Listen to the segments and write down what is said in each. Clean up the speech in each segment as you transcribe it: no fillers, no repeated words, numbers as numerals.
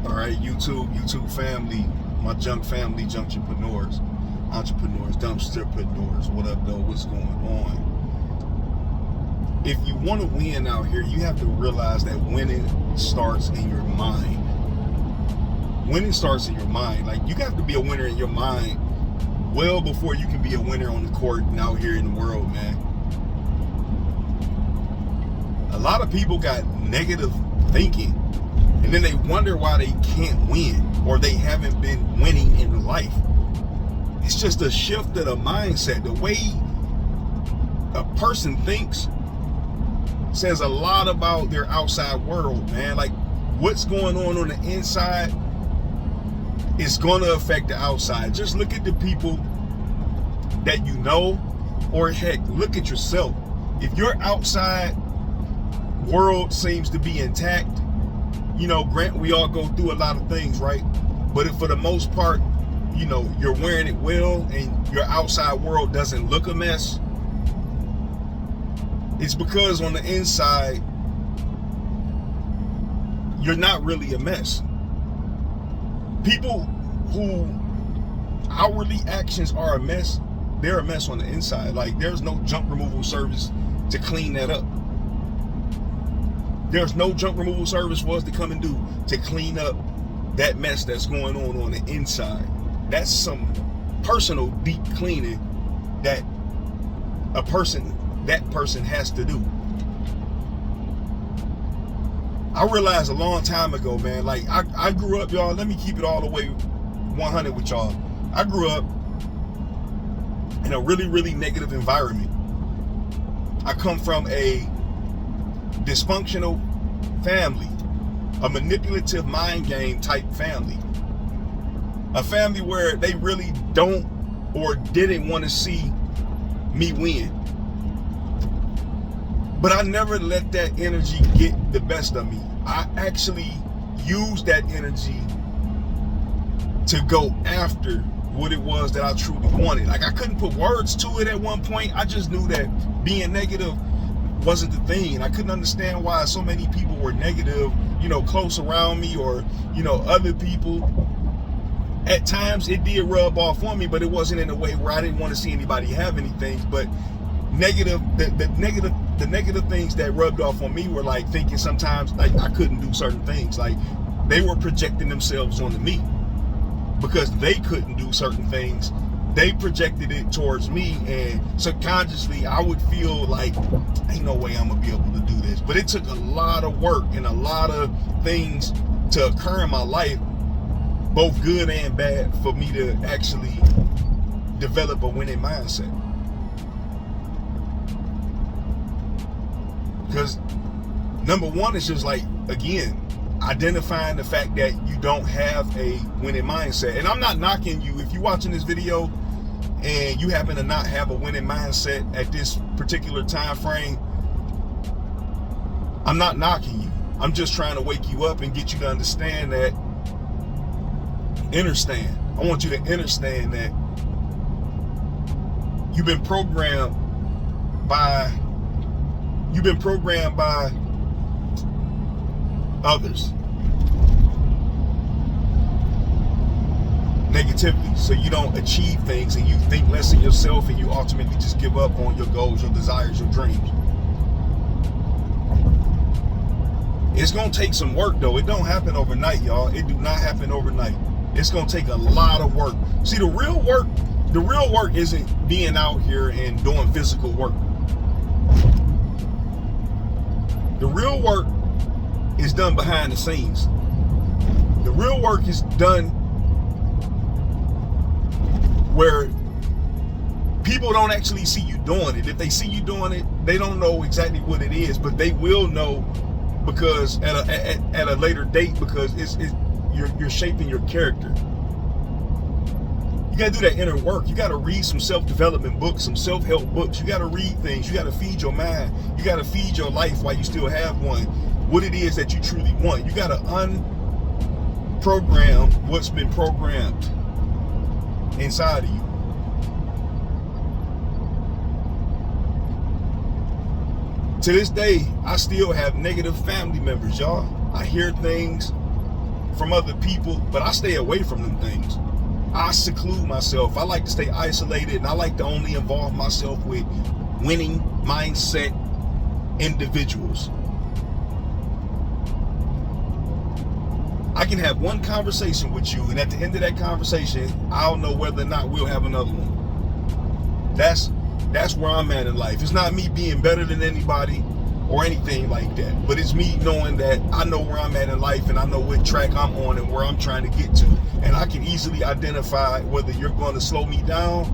All right, YouTube family, my junk family, junction-preneurs, entrepreneurs, dumpsterpreneurs. What up, though? What's going on? If you want to win out here, you have to realize that winning starts in your mind. Winning starts in your mind. Like, you have to be a winner in your mind well before you can be a winner on the court and out here in the world, man. A lot of people got negative thinking, and then they wonder why they can't win or they haven't been winning in life. It's just a shift of the mindset. The way a person thinks says a lot about their outside world, man. Like, what's going on the inside is going to affect the outside. Just look at the people that you know, or heck, look at yourself. If your outside world seems to be intact, you know, grant we all go through a lot of things, right? But if for the most part, you know, you're wearing it well and your outside world doesn't look a mess, it's because on the inside, you're not really a mess. People who outwardly actions are a mess, they're a mess on the inside. Like, there's no junk removal service to clean that up. There's no junk removal service for us to come and do to clean up that mess that's going on the inside. That's some personal deep cleaning that that person has to do. I realized a long time ago, man, like I grew up, y'all, let me keep it all the way 100 with y'all. I grew up in a really, really negative environment. I come from a dysfunctional family, a manipulative mind game type family, a family where they really don't or didn't want to see me win. But I never let that energy get the best of me. I actually used that energy to go after what it was that I truly wanted. Like, I couldn't put words to it at one point. I just knew that being negative wasn't the thing. And I couldn't understand why so many people were negative, you know, close around me, or, you know, other people. At times it did rub off on me, but it wasn't in a way where I didn't want to see anybody have anything. But the negative things that rubbed off on me were like thinking sometimes like I couldn't do certain things. Like, they were projecting themselves onto me because they couldn't do certain things. They projected it towards me, and subconsciously I would feel like ain't no way I'm gonna be able to do this. But it took a lot of work and a lot of things to occur in my life, both good and bad, for me to actually develop a winning mindset. Because number one is just like, again, identifying the fact that you don't have a winning mindset. And I'm not knocking you if you're watching this video and you happen to not have a winning mindset at this particular time frame. I'm not knocking you. I'm just trying to wake you up and get you to understand that. I want you to understand that you've been programmed by others. Negativity, so you don't achieve things and you think less of yourself, and you ultimately just give up on your goals, your desires, your dreams. It's gonna take some work, though. It don't happen overnight, y'all. It do not happen overnight. It's gonna take a lot of work. See, the real work isn't being out here and doing physical work. The real work is done behind the scenes. The real work is done where people don't actually see you doing it. If they see you doing it, they don't know exactly what it is, but they will know because at a later date, because you're shaping your character. You gotta do that inner work. You gotta read some self-development books, some self-help books. You gotta read things. You gotta feed your mind. You gotta feed your life while you still have one. What it is that you truly want. You gotta unprogram what's been programmed inside of you. To this day, I still have negative family members, y'all. I hear things from other people, but I stay away from them things. I seclude myself. I like to stay isolated, and I like to only involve myself with winning mindset individuals. I can have one conversation with you, and at the end of that conversation, I don't know whether or not we'll have another one. That's where I'm at in life. It's not me being better than anybody or anything like that, but it's me knowing that I know where I'm at in life, and I know what track I'm on and where I'm trying to get to, and I can easily identify whether you're going to slow me down,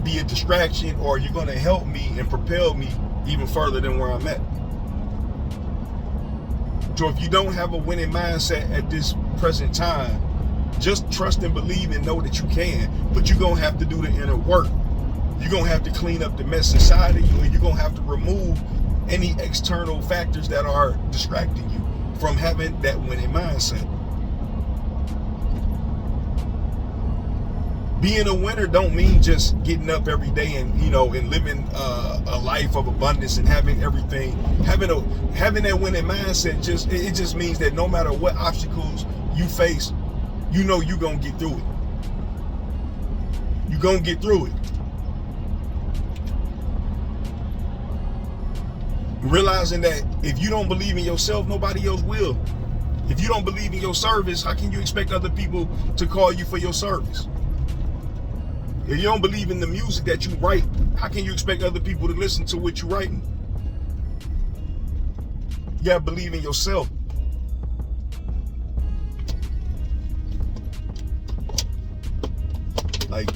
be a distraction, or you're going to help me and propel me even further than where I'm at. So if you don't have a winning mindset at this present time, just trust and believe and know that you can, but you're going to have to do the inner work. You're going to have to clean up the mess inside of you, and you're going to have to remove any external factors that are distracting you from having that winning mindset. Being a winner don't mean just getting up every day and and living a life of abundance and having everything. Having that winning mindset just means that no matter what obstacles you face, you're gonna get through it. You're gonna get through it. Realizing that if you don't believe in yourself, nobody else will. If you don't believe in your service, how can you expect other people to call you for your service? If you don't believe in the music that you write, how can you expect other people to listen to what you're writing? You gotta believe in yourself. Like,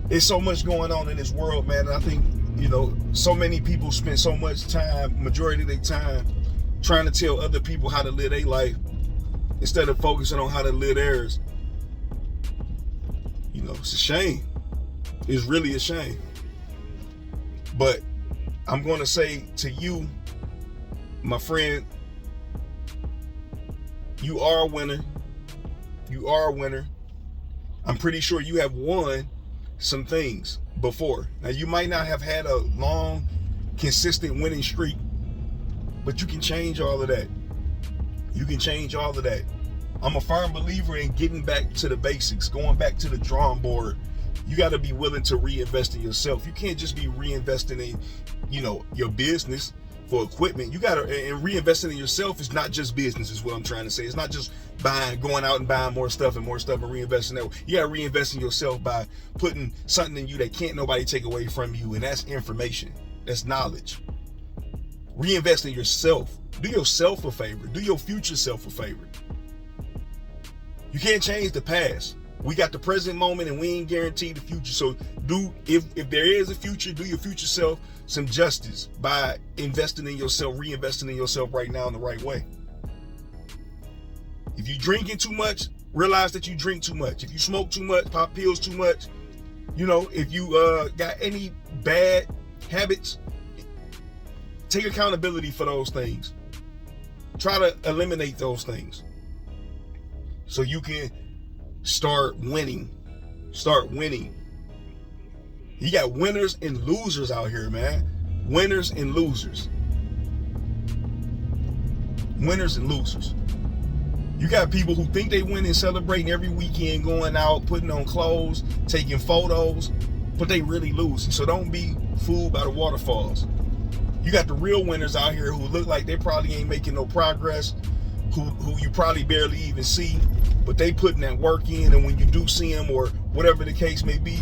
there's so much going on in this world, man. And I think, so many people spend so much time, majority of their time, trying to tell other people how to live their life instead of focusing on how to live theirs. It's a shame. It's really a shame. But I'm going to say to you, my friend, you are a winner. You are a winner. I'm pretty sure you have won some things before. Now, you might not have had a long, consistent winning streak, but you can change all of that. You can change all of that. I'm a firm believer in getting back to the basics, going back to the drawing board. You got to be willing to reinvest in yourself. You can't just be reinvesting in, your business for equipment. You got to, and reinvesting in yourself is not just business, is what I'm trying to say. It's not just going out and buying more stuff and reinvesting that. You got to reinvest in yourself by putting something in you that can't nobody take away from you, and that's information. That's knowledge. Reinvest in yourself. Do yourself a favor. Do your future self a favor. You can't change the past. We got the present moment, and we ain't guaranteed the future. So if there is a future, do your future self some justice by investing in yourself, reinvesting in yourself right now in the right way. If you're drinking too much, realize that you drink too much. If you smoke too much, pop pills too much, if you got any bad habits, take accountability for those things. Try to eliminate those things so you can start winning. Start winning. You got winners and losers out here, man. Winners and losers. Winners and losers. You got people who think they win and celebrating every weekend, going out, putting on clothes, taking photos, but they really losing. So don't be fooled by the waterfalls. You got the real winners out here who look like they probably ain't making no progress, who you probably barely even see, but they putting that work in, and when you do see them, or whatever the case may be,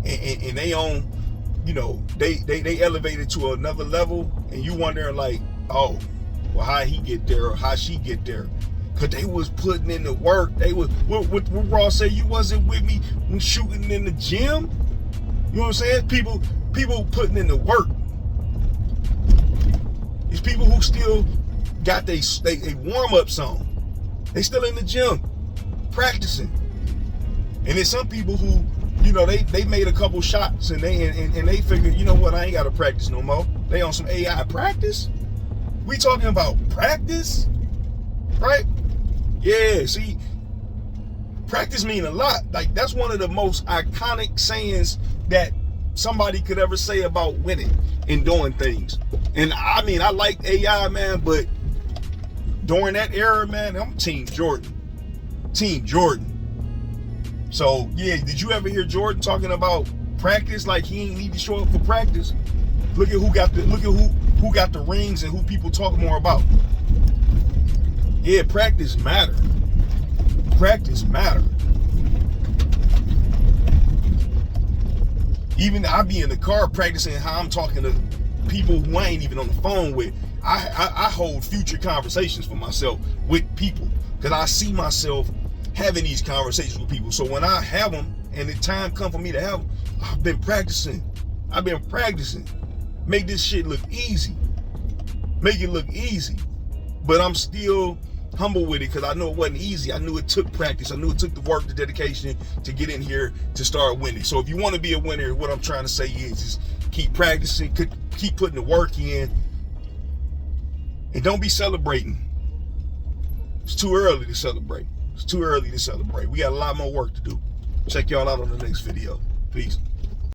and they own, they elevated to another level, and you wondering like, oh, well, how he get there or how she get there? Cause they was putting in the work. They was what Ross said, you wasn't with me when shooting in the gym. You know what I'm saying? People putting in the work. These people who still got they warm-up song. They still in the gym practicing. And then some people who, they made a couple shots and they figured, you know what, I ain't gotta practice no more. They on some AI practice. We talking about practice, right? Yeah, see, practice mean a lot. Like, that's one of the most iconic sayings that somebody could ever say about winning and doing things. And I like AI, man, but during that era, man, I'm Team Jordan. Team Jordan. So yeah, did you ever hear Jordan talking about practice like he ain't need to show up for practice? Look at who got the rings and who people talk more about. Yeah, practice matter. Practice matter. Even I be in the car practicing how I'm talking to people who I ain't even on the phone with. I hold future conversations for myself with people because I see myself having these conversations with people. So when I have them and the time come for me to have them, I've been practicing. Make this shit look easy. Make it look easy. But I'm still humble with it because I know it wasn't easy. I knew it took practice. I knew it took the work, the dedication to get in here to start winning. So if you want to be a winner, what I'm trying to say is just keep practicing, keep putting the work in, and don't be celebrating. It's too early to celebrate. We got a lot more work to do. Check y'all out on the next video. Peace.